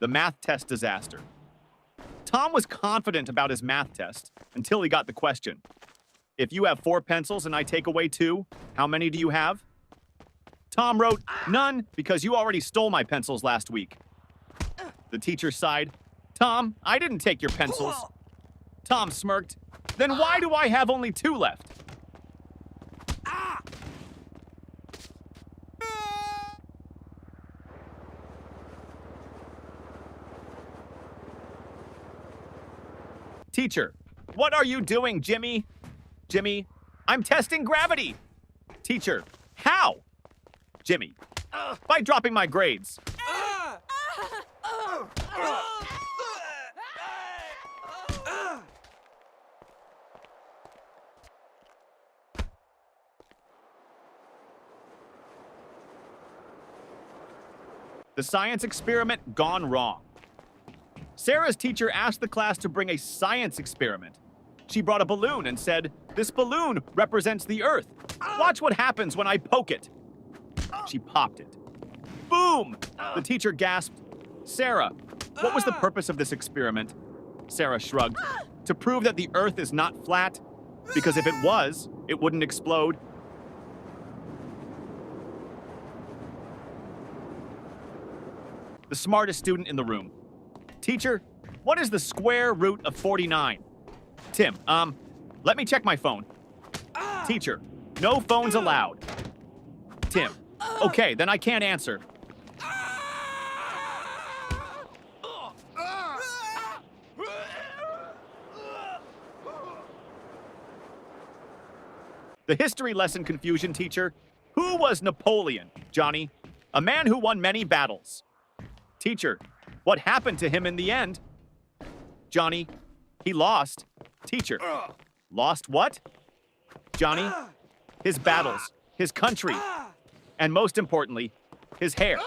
The math test disaster. Tom was confident about his math test until he got the question. If you have 4 pencils and I take away 2, how many do you have? Tom wrote, none, because you already stole my pencils last week. The teacher sighed. Tom, I didn't take your pencils. Tom smirked. Then why do I have only 2 left? Teacher, what are you doing, Jimmy? Jimmy, I'm testing gravity. Teacher, how? Jimmy, by dropping my grades. The science experiment gone wrong. Sarah's teacher asked the class to bring a science experiment. She brought a balloon and said, "This balloon represents the Earth. Watch what happens when I poke it." She popped it. Boom! The teacher gasped, "Sarah, what was the purpose of this experiment?" Sarah shrugged. "To prove that the Earth is not flat, because if it was, it wouldn't explode." The smartest student in the room. Teacher, what is the square root of 49? Tim, let me check my phone. Teacher, no phones allowed. Tim, okay, then I can't answer. The history lesson confusion teacher. Who was Napoleon, Johnny? A man who won many battles. Teacher, what happened to him in the end? Johnny, he lost. Teacher, lost what? Johnny, his battles, his country, and most importantly, his hair.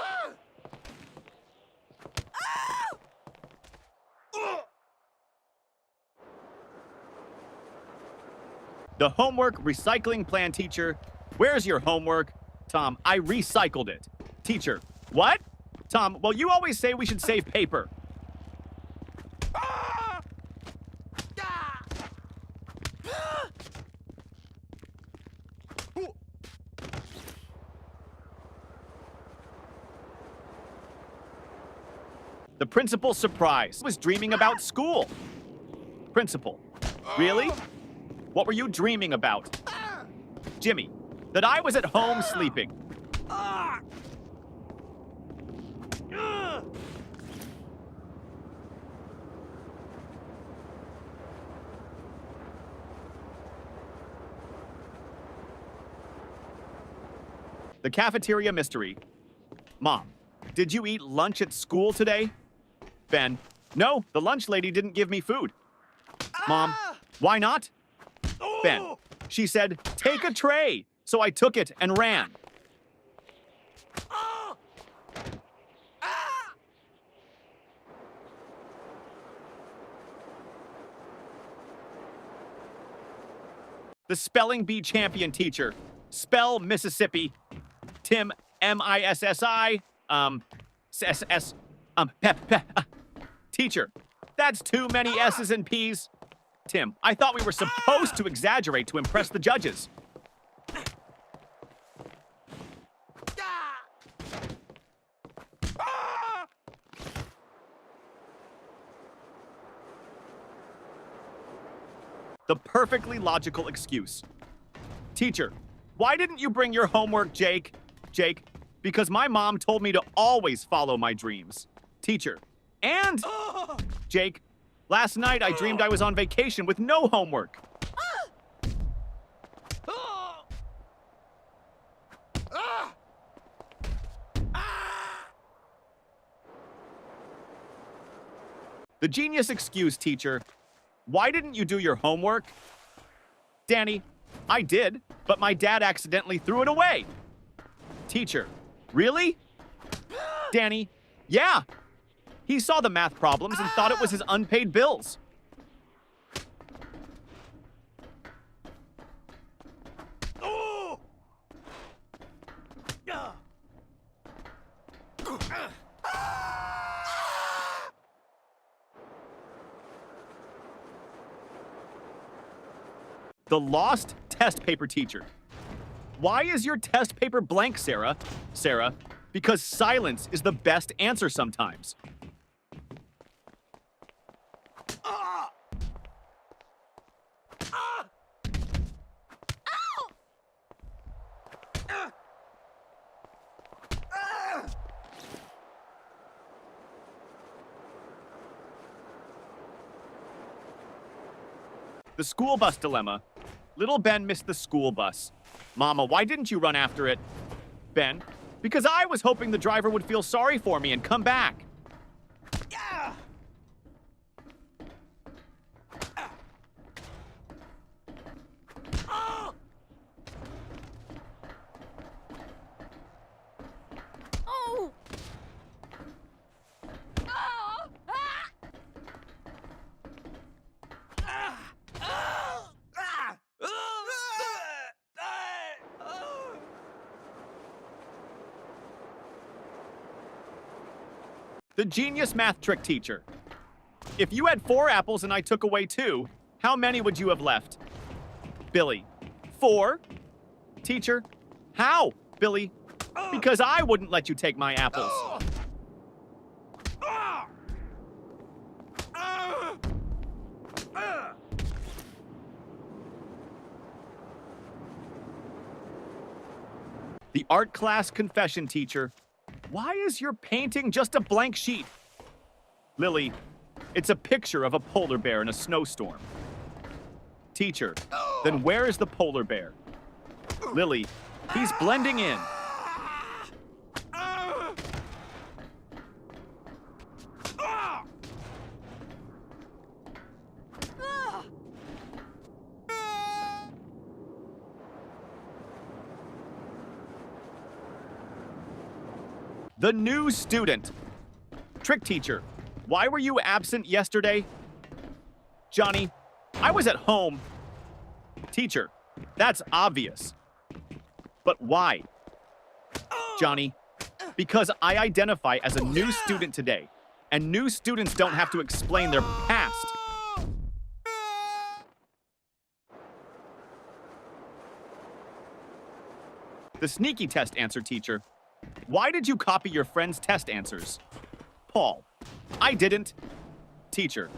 The homework recycling plan teacher. Where's your homework? Tom, I recycled it. Teacher, what? Tom, well, you always say we should save paper. The principal's surprise was dreaming about school. Principal, really? What were you dreaming about? Jimmy, that I was at home sleeping. The cafeteria mystery. Mom, did you eat lunch at school today? Ben, no, the lunch lady didn't give me food. Mom, why not? Ben, she said, take a tray. So I took it and ran. The spelling bee champion teacher. Spell Mississippi. Tim, M-I-S-S-I, S-S, Teacher, that's too many S's and P's. Tim, I thought we were supposed to exaggerate to impress the judges. The perfectly logical excuse. Teacher, why didn't you bring your homework, Jake? Jake, because my mom told me to always follow my dreams. Teacher, and Jake, last night I dreamed I was on vacation with no homework. The genius excuse, teacher. Why didn't you do your homework? Danny, I did, but my dad accidentally threw it away. Teacher, really? Danny, yeah. He saw the math problems and thought it was his unpaid bills. The lost test paper teacher. Why is your test paper blank, Sarah? Sarah, because silence is the best answer sometimes. The school bus dilemma. Little Ben missed the school bus. Mama, why didn't you run after it? Ben, because I was hoping the driver would feel sorry for me and come back. Yeah. Oh. Oh. The genius math trick teacher. If you had 4 apples and I took away 2, how many would you have left? Billy, 4? Teacher, how? Billy, because I wouldn't let you take my apples. The art class confession teacher. Why is your painting just a blank sheet? Lily, it's a picture of a polar bear in a snowstorm. Teacher, then where is the polar bear? Lily, he's blending in. The new student. Trick teacher, why were you absent yesterday? Johnny, I was at home. Teacher, that's obvious. But why? Johnny, because I identify as a new student today, and new students don't have to explain their past. The sneaky test answer teacher. Why did you copy your friend's test answers? Paul, I didn't. Teacher,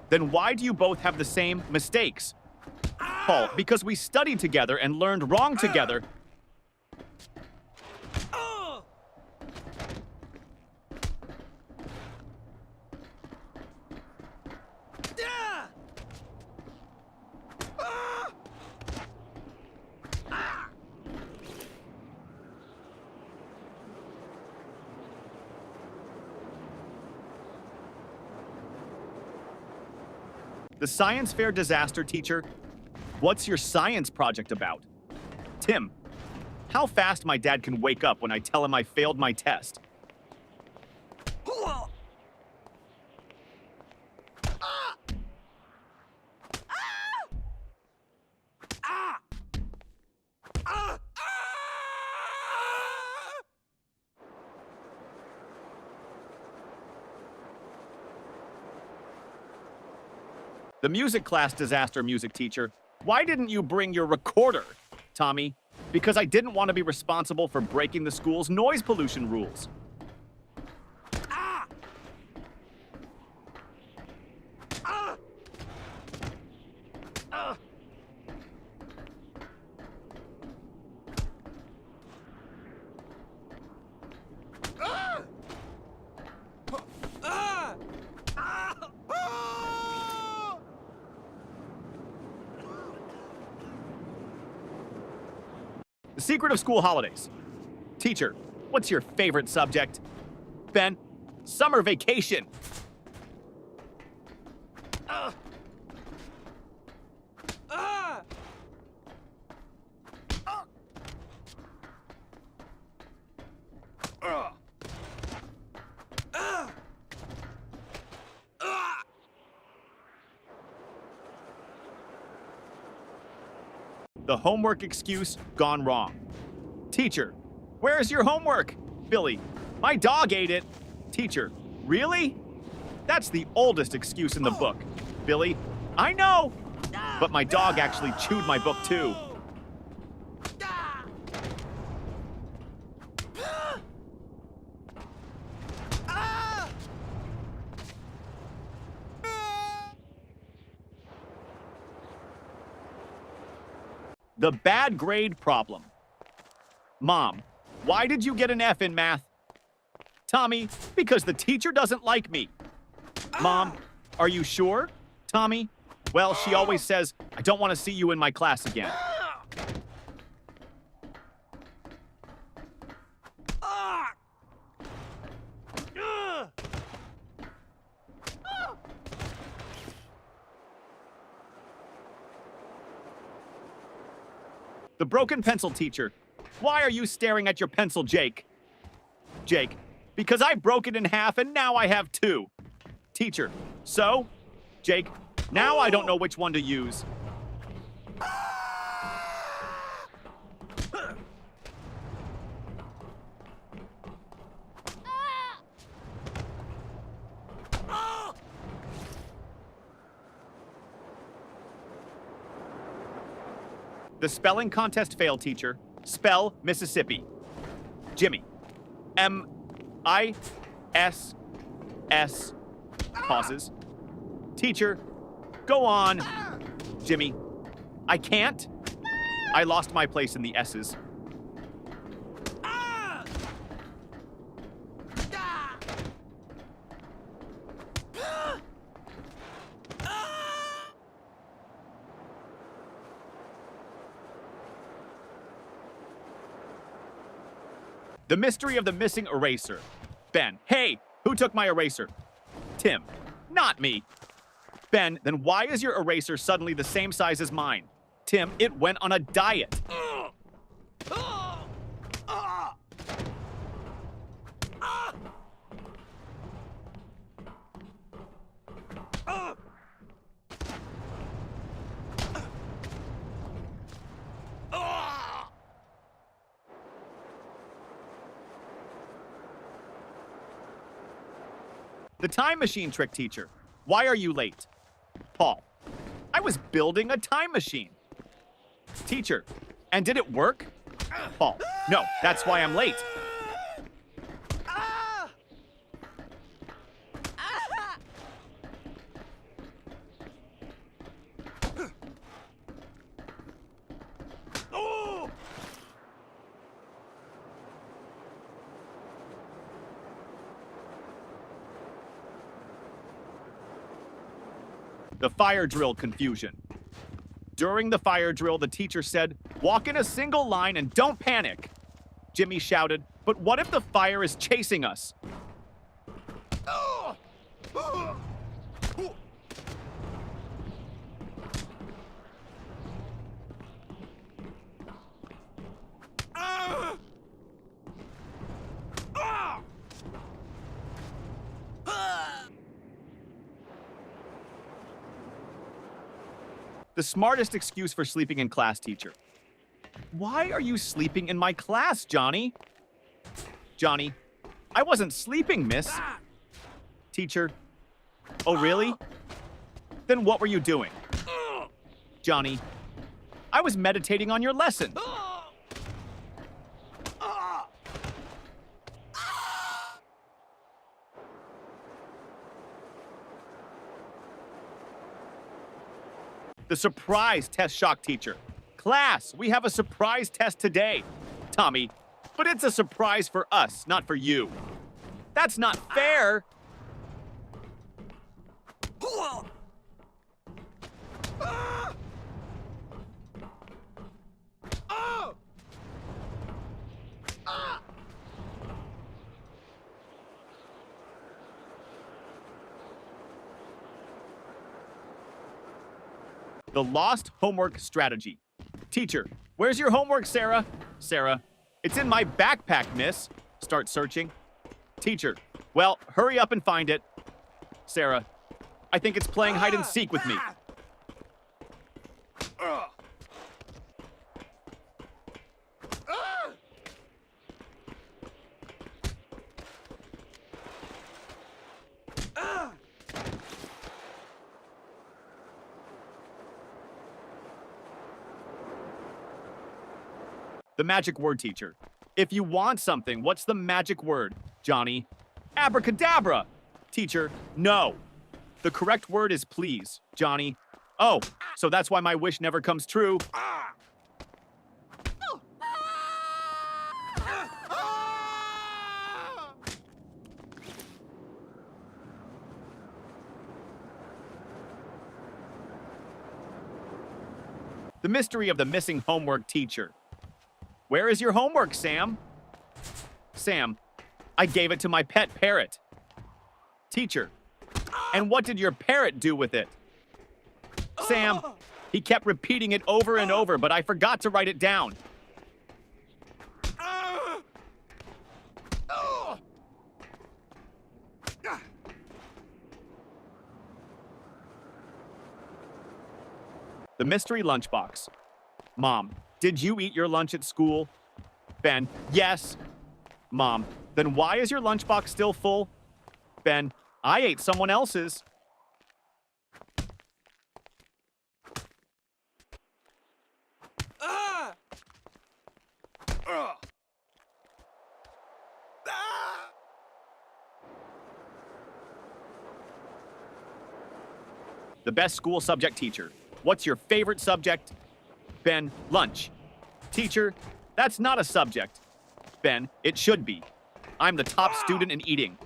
then why do you both have the same mistakes? Paul, because we studied together and learned wrong together. The science fair disaster teacher. What's your science project about? Tim, how fast my dad can wake up when I tell him I failed my test. The music class disaster music teacher. Why didn't you bring your recorder? Tommy, because I didn't want to be responsible for breaking the school's noise pollution rules. The secret of school holidays. Teacher, what's your favorite subject? Ben, summer vacation. The homework excuse gone wrong. Teacher, where's your homework? Billy, my dog ate it. Teacher, really? That's the oldest excuse in the book. Billy, I know. But my dog actually chewed my book too. The bad grade problem. Mom, why did you get an F in math? Tommy, because the teacher doesn't like me. Mom, are you sure? Tommy, well, she always says, I don't want to see you in my class again. The broken pencil teacher. Why are you staring at your pencil, Jake? Jake, because I broke it in half and now I have two. Teacher, so? Jake, now I don't know which one to use. The spelling contest failed, teacher. Spell Mississippi. Jimmy. M-I-S-S. Pauses. Teacher, go on. Jimmy. I can't. I lost my place in the S's. The mystery of the missing eraser. Ben, hey, who took my eraser? Tim, not me. Ben, then why is your eraser suddenly the same size as mine? Tim, it went on a diet. The time machine trick teacher. Why are you late? Paul. I was building a time machine. Teacher. And did it work? Paul. No, that's why I'm late. The fire drill confusion. During the fire drill, the teacher said, walk in a single line and don't panic. Jimmy shouted, but what if the fire is chasing us? The smartest excuse for sleeping in class, teacher. Why are you sleeping in my class, Johnny? Johnny, I wasn't sleeping, miss. Teacher, oh really? Then what were you doing? Johnny, I was meditating on your lesson. The surprise test shock teacher. Class, we have a surprise test today. Tommy, but it's a surprise for us, not for you. That's not fair. The lost homework strategy. Teacher, where's your homework, Sarah? Sarah, it's in my backpack, miss. Start searching. Teacher, well, hurry up and find it. Sarah, I think it's playing hide and seek with me. The magic word, teacher. If you want something, what's the magic word, Johnny? Abracadabra! Teacher, no. The correct word is please, Johnny. Oh, so that's why my wish never comes true. The mystery of the missing homework teacher. Where is your homework, Sam? Sam, I gave it to my pet parrot. Teacher, and what did your parrot do with it? Sam, he kept repeating it over and over, but I forgot to write it down. The mystery lunchbox. Mom, did you eat your lunch at school? Ben, yes. Mom, then why is your lunchbox still full? Ben, I ate someone else's. The best school subject teacher. What's your favorite subject? Ben, lunch. Teacher, that's not a subject. Ben, it should be. I'm the top student in eating.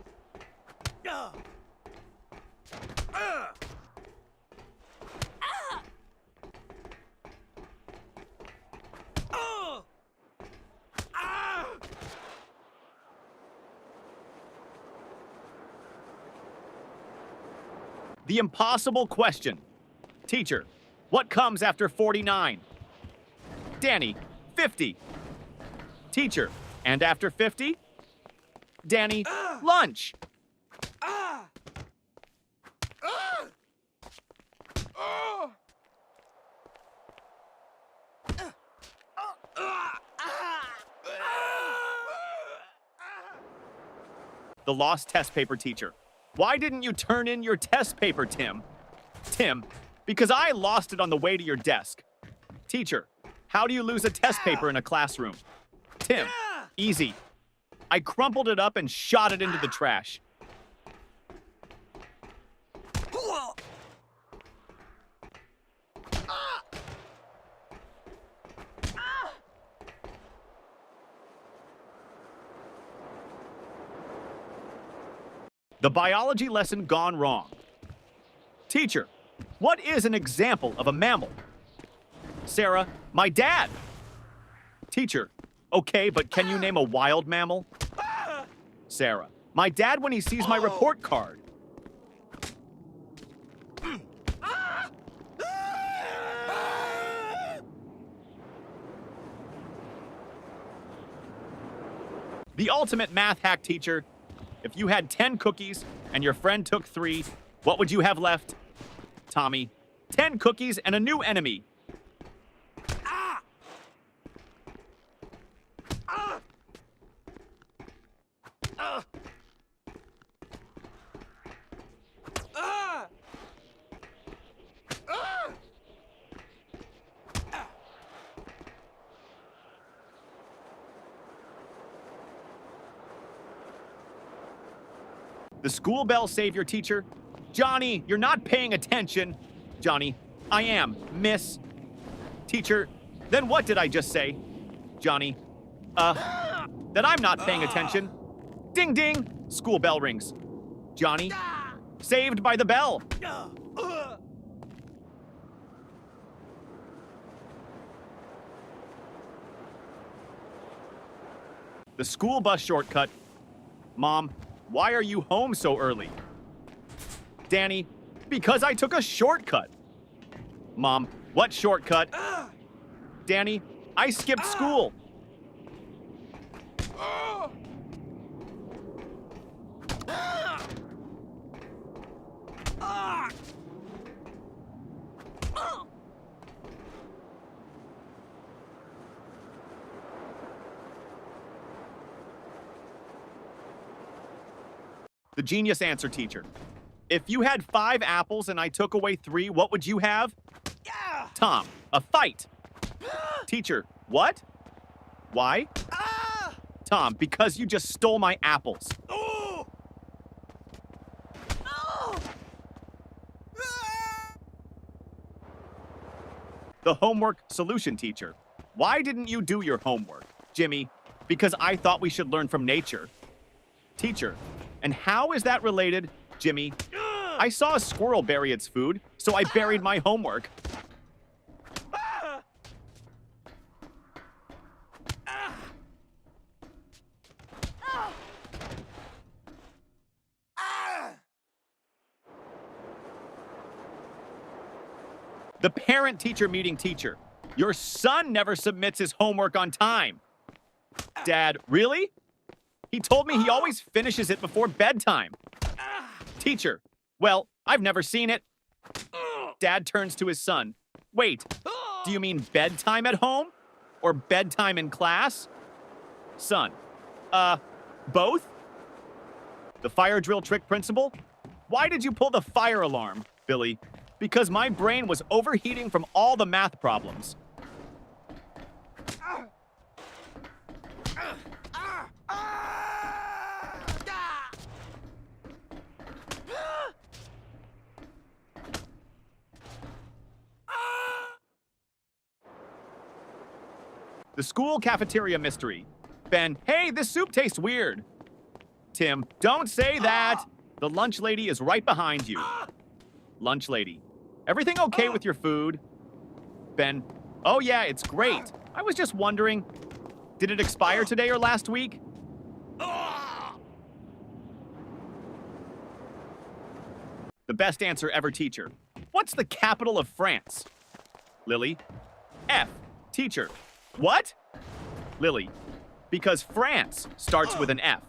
The impossible question. Teacher, what comes after 49? Danny, 50. Teacher, and after 50? Danny, lunch. The lost test paper teacher. Why didn't you turn in your test paper, Tim? Tim, because I lost it on the way to your desk. Teacher, how do you lose a test paper in a classroom? Tim, easy. I crumpled it up and shot it into the trash. The biology lesson gone wrong. Teacher, what is an example of a mammal? Sarah, my dad. Teacher, okay, but can you name a wild mammal? Sarah, my dad when he sees my report card. The ultimate math hack teacher. If you had 10 cookies and your friend took 3, what would you have left? Tommy, 10 cookies and a new enemy. The school bell saved your teacher. Johnny, you're not paying attention. Johnny, I am, miss. Teacher, then what did I just say? Johnny, that I'm not paying attention. Ding ding, school bell rings. Johnny, saved by the bell. The school bus shortcut. Mom, why are you home so early? Danny, because I took a shortcut. Mom, what shortcut? Danny, I skipped school. The genius answer teacher. If you had 5 apples and I took away 3, what would you have? Tom, a fight. Teacher, what? Why? Tom, because you just stole my apples. The homework solution teacher. Why didn't you do your homework? Jimmy, because I thought we should learn from nature. Teacher, and how is that related? Jimmy, I saw a squirrel bury its food, so I buried my homework. The parent-teacher meeting teacher. Your son never submits his homework on time. Dad, really? He told me he always finishes it before bedtime. Teacher, well, I've never seen it. Dad turns to his son. Wait, do you mean bedtime at home? Or bedtime in class? Son, both? The fire drill trick principal? Why did you pull the fire alarm, Billy? Because my brain was overheating from all the math problems. The school cafeteria mystery. Ben, hey, this soup tastes weird. Tim, don't say that. The lunch lady is right behind you. Lunch lady, everything okay with your food? Ben, oh yeah, it's great. I was just wondering, did it expire today or last week? The best answer ever teacher. What's the capital of France? Lily, F. Teacher, what? Lily, because France starts with an F.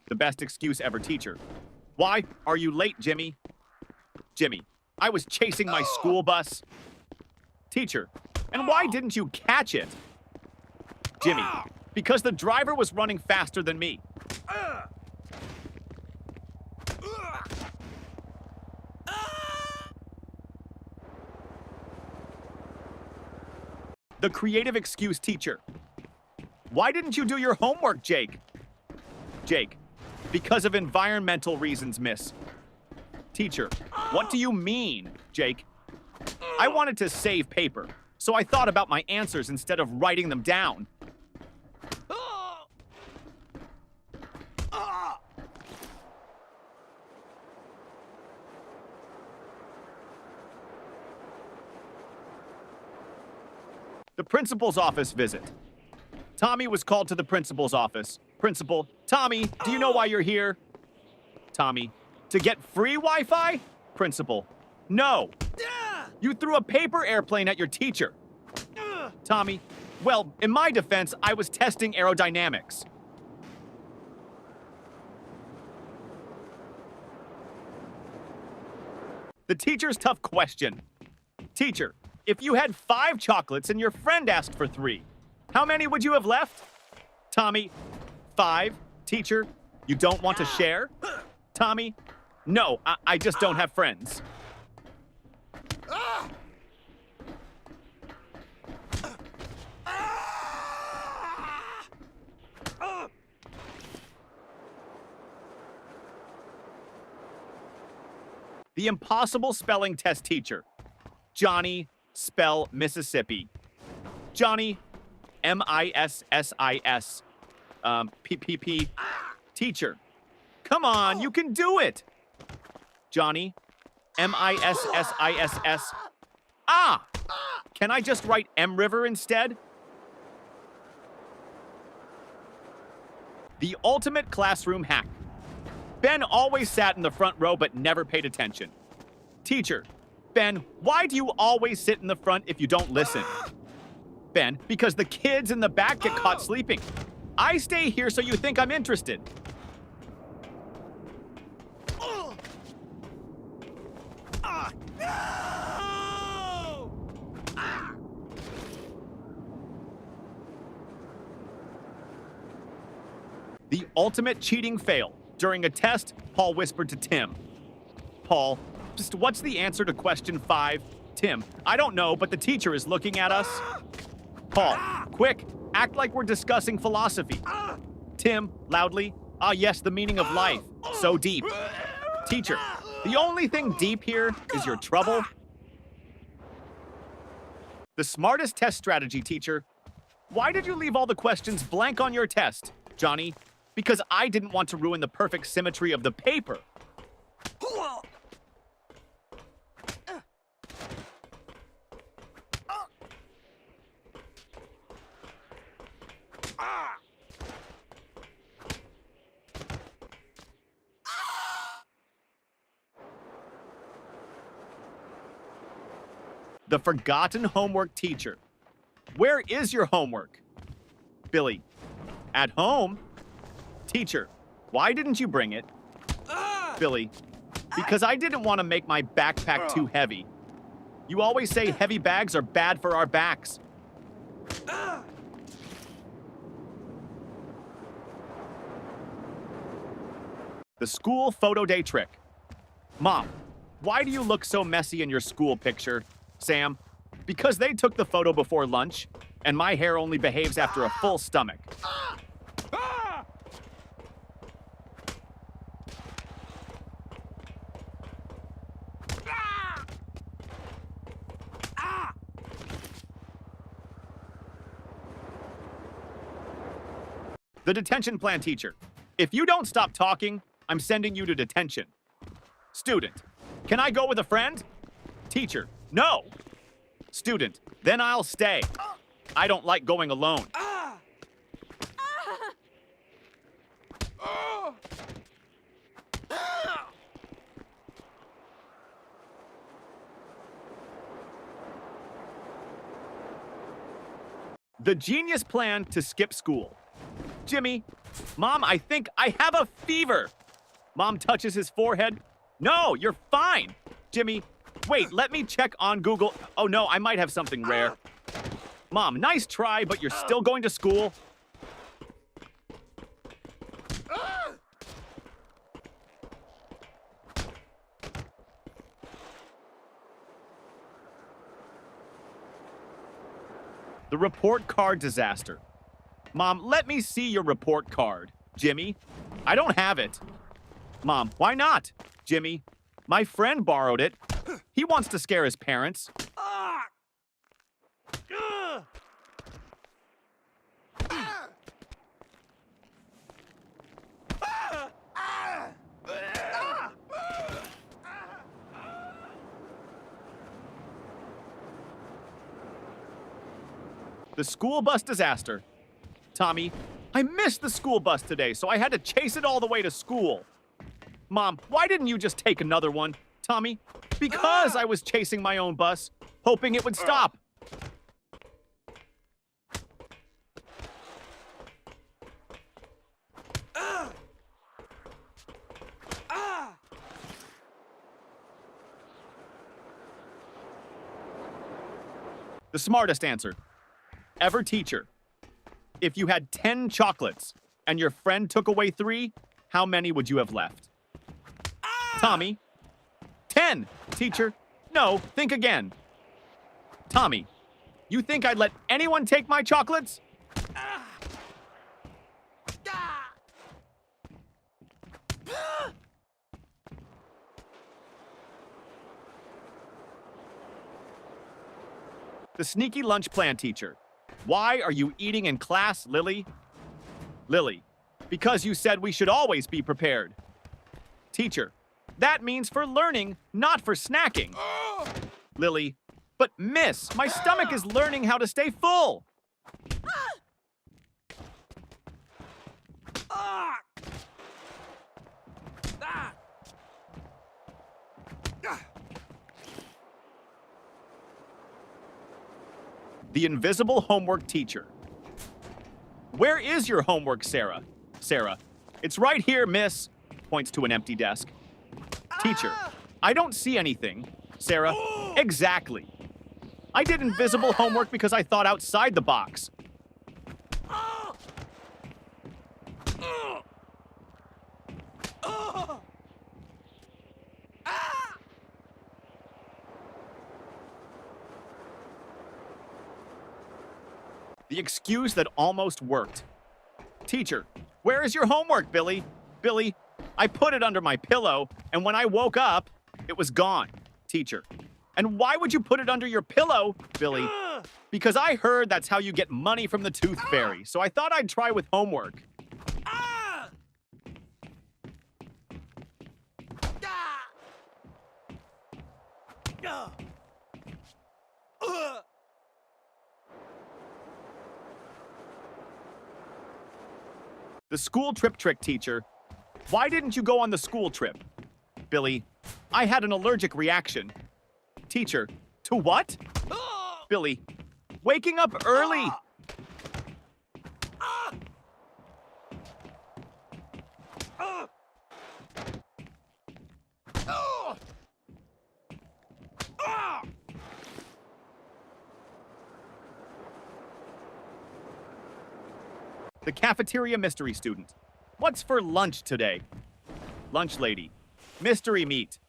The best excuse ever teacher. Why are you late, Jimmy? Jimmy, I was chasing my school bus. Teacher, and why didn't you catch it? Jimmy, because the driver was running faster than me. The creative excuse teacher. Why didn't you do your homework, Jake? Jake, because of environmental reasons, miss. Teacher, what do you mean, Jake? I wanted to save paper, so I thought about my answers instead of writing them down. The principal's office visit. Tommy was called to the principal's office. Principal, Tommy, do you know why you're here? Tommy, to get free Wi-Fi? Principal, no. You threw a paper airplane at your teacher. Tommy, well, in my defense, I was testing aerodynamics. The teacher's tough question. Teacher, if you had 5 chocolates and your friend asked for 3, how many would you have left? Tommy, 5. Teacher, you don't want to share? Tommy, no, I just don't have friends. The impossible spelling test teacher. Johnny, spell Mississippi. Johnny, M-I-S-S-I-S. P-P-P. Teacher. Come on, you can do it. Johnny, M-I-S-S-I-S-S. Ah! Can I just write M River instead? The ultimate classroom hack. Ben always sat in the front row but never paid attention. Teacher, Ben, why do you always sit in the front if you don't listen? Ben, because the kids in the back get caught sleeping. I stay here so you think I'm interested. The ultimate cheating fail. During a test, Paul whispered to Tim. Paul, just what's the answer to question 5? Tim, I don't know, but the teacher is looking at us. Paul, quick, act like we're discussing philosophy. Tim, loudly, ah yes, the meaning of life. So deep. Teacher, the only thing deep here is your trouble. The smartest test strategy, teacher. Why did you leave all the questions blank on your test, Johnny? Because I didn't want to ruin the perfect symmetry of the paper. The forgotten homework teacher. Where is your homework? Billy, at home? Teacher, why didn't you bring it? Billy, because I didn't want to make my backpack too heavy. You always say heavy bags are bad for our backs. The school photo day trick. Mom, why do you look so messy in your school picture? Sam, because they took the photo before lunch, and my hair only behaves after a full stomach. The detention plan teacher. If you don't stop talking, I'm sending you to detention. Student, can I go with a friend? Teacher, no. Student, then I'll stay. I don't like going alone. The genius plan to skip school. Jimmy, Mom, I think I have a fever. Mom touches his forehead. No, you're fine. Jimmy, wait, let me check on Google. Oh no, I might have something rare. Mom, nice try, but you're still going to school. The report card disaster. Mom, let me see your report card. Jimmy, I don't have it. Mom, why not? Jimmy, my friend borrowed it. He wants to scare his parents. The school bus disaster. Tommy, I missed the school bus today, so I had to chase it all the way to school. Mom, why didn't you just take another one? Tommy, because I was chasing my own bus, hoping it would stop. The smartest answer. Ever teacher. If you had 10 chocolates and your friend took away 3, how many would you have left? Tommy. 10, teacher. No, think again. Tommy, you think I'd let anyone take my chocolates? The sneaky lunch plan teacher. Why are you eating in class, Lily? Lily, because you said we should always be prepared. Teacher, that means for learning, not for snacking. Lily, but miss, my stomach is learning how to stay full. The invisible homework teacher. Where is your homework, Sarah? Sarah, it's right here, miss. Points to an empty desk. Teacher, I don't see anything. Sarah, exactly. I did invisible homework because I thought outside the box. The excuse that almost worked. Teacher, where is your homework, Billy? Billy, I put it under my pillow, and when I woke up, it was gone. Teacher, and why would you put it under your pillow, Billy? Because I heard that's how you get money from the Tooth Fairy, so I thought I'd try with homework. The school trip trick, teacher. Why didn't you go on the school trip? Billy, I had an allergic reaction. Teacher, to what? Billy, waking up early. The cafeteria mystery student. What's for lunch today? Lunch lady. Mystery meat.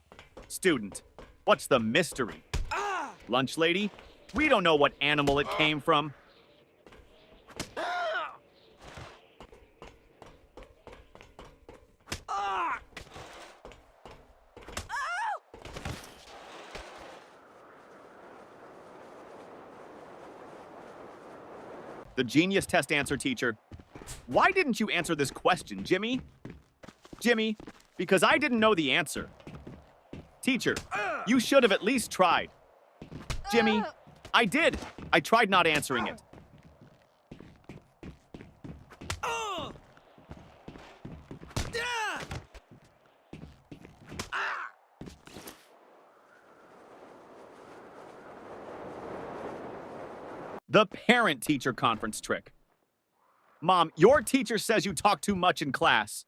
Student. What's the mystery? Lunch lady. We don't know what animal it came from. The genius test answer, teacher. Why didn't you answer this question, Jimmy? Jimmy, because I didn't know the answer. Teacher, you should have at least tried. Jimmy, I did. I tried not answering it. The parent-teacher conference trick. Mom, your teacher says you talk too much in class.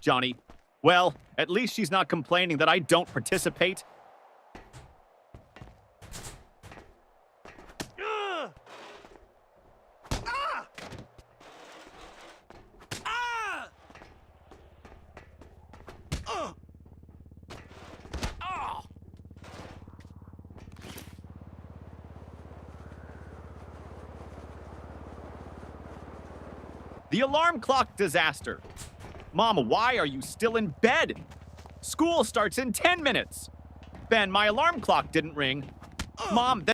Johnny, well, at least she's not complaining that I don't participate. The alarm clock disaster. Mom, why are you still in bed? School starts in 10 minutes. Ben, my alarm clock didn't ring. Mom,